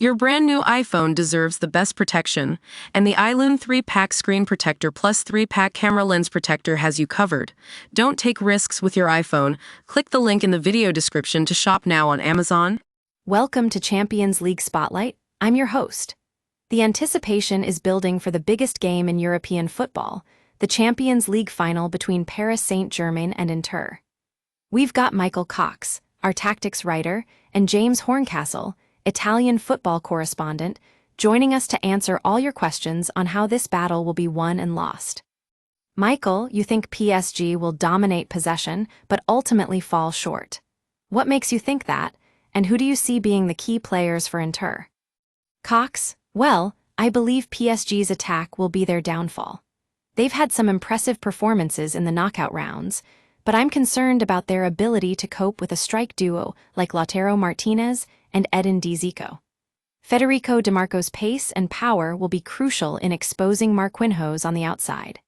Your brand new iPhone deserves the best protection, and the iLune 3-pack screen protector plus 3-pack camera lens protector has you covered. Don't take risks with your iPhone. Click the link in the video description to shop now on Amazon. Welcome to Champions League Spotlight. I'm your host. The anticipation is building for the biggest game in European football, the Champions League final between Paris Saint-Germain and Inter. We've got Michael Cox, our tactics writer, and James Horncastle, Italian football correspondent, joining us to answer all your questions on how this battle will be won and lost. Michael, you think PSG will dominate possession but ultimately fall short. What makes you think that, and who do you see being the key players for Inter? Cox, well, I believe PSG's attack will be their downfall. They've had some impressive performances in the knockout rounds, but I'm concerned about their ability to cope with a strike duo like Lautaro Martinez and Edin Dzeko. Federico Dimarco's pace and power will be crucial in exposing Marquinhos on the outside.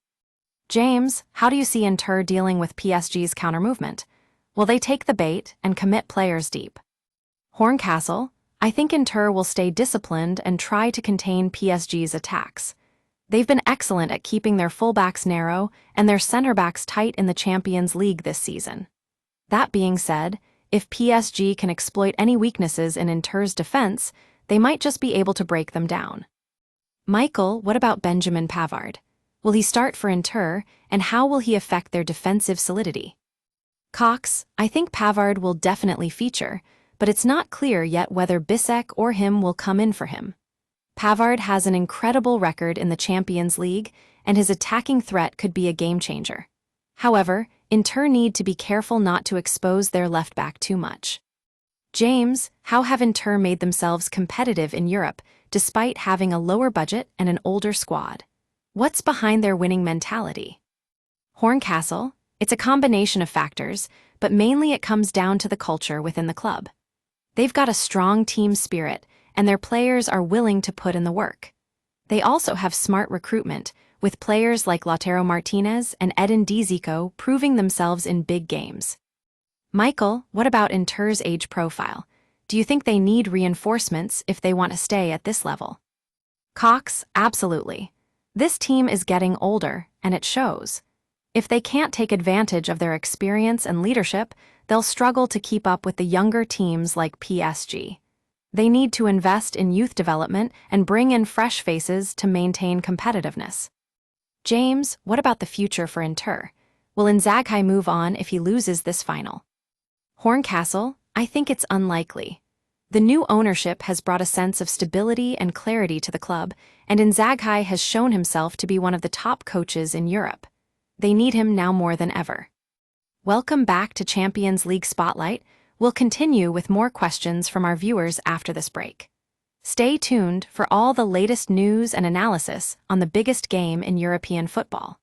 James, how do you see Inter dealing with PSG's counter-movement? Will they take the bait and commit players deep? Horncastle, I think Inter will stay disciplined and try to contain PSG's attacks. They've been excellent at keeping their fullbacks narrow and their center-backs tight in the Champions League this season. That being said, if PSG can exploit any weaknesses in Inter's defense, they might just be able to break them down. Michael, what about Benjamin Pavard? Will he start for Inter, and how will he affect their defensive solidity? Cox, I think Pavard will definitely feature, but it's not clear yet whether Bissek or him will come in for him. Pavard has an incredible record in the Champions League, and his attacking threat could be a game-changer. However, Inter need to be careful not to expose their left-back too much. James, how have Inter made themselves competitive in Europe, despite having a lower budget and an older squad? What's behind their winning mentality? Horncastle, it's a combination of factors, but mainly it comes down to the culture within the club. They've got a strong team spirit, and their players are willing to put in the work. They also have smart recruitment, with players like Lautaro Martinez and Edin Dzeko proving themselves in big games. Michael, what about Inter's age profile? Do you think they need reinforcements if they want to stay at this level? Cox, absolutely. This team is getting older, and it shows. If they can't take advantage of their experience and leadership, they'll struggle to keep up with the younger teams like PSG. They need to invest in youth development and bring in fresh faces to maintain competitiveness. James, what about the future for Inter? Will Inzaghi move on if he loses this final? Horncastle, I think it's unlikely. The new ownership has brought a sense of stability and clarity to the club, and Inzaghi has shown himself to be one of the top coaches in Europe. They need him now more than ever. Welcome back to Champions League Spotlight. We'll continue with more questions from our viewers after this break. Stay tuned for all the latest news and analysis on the biggest game in European football.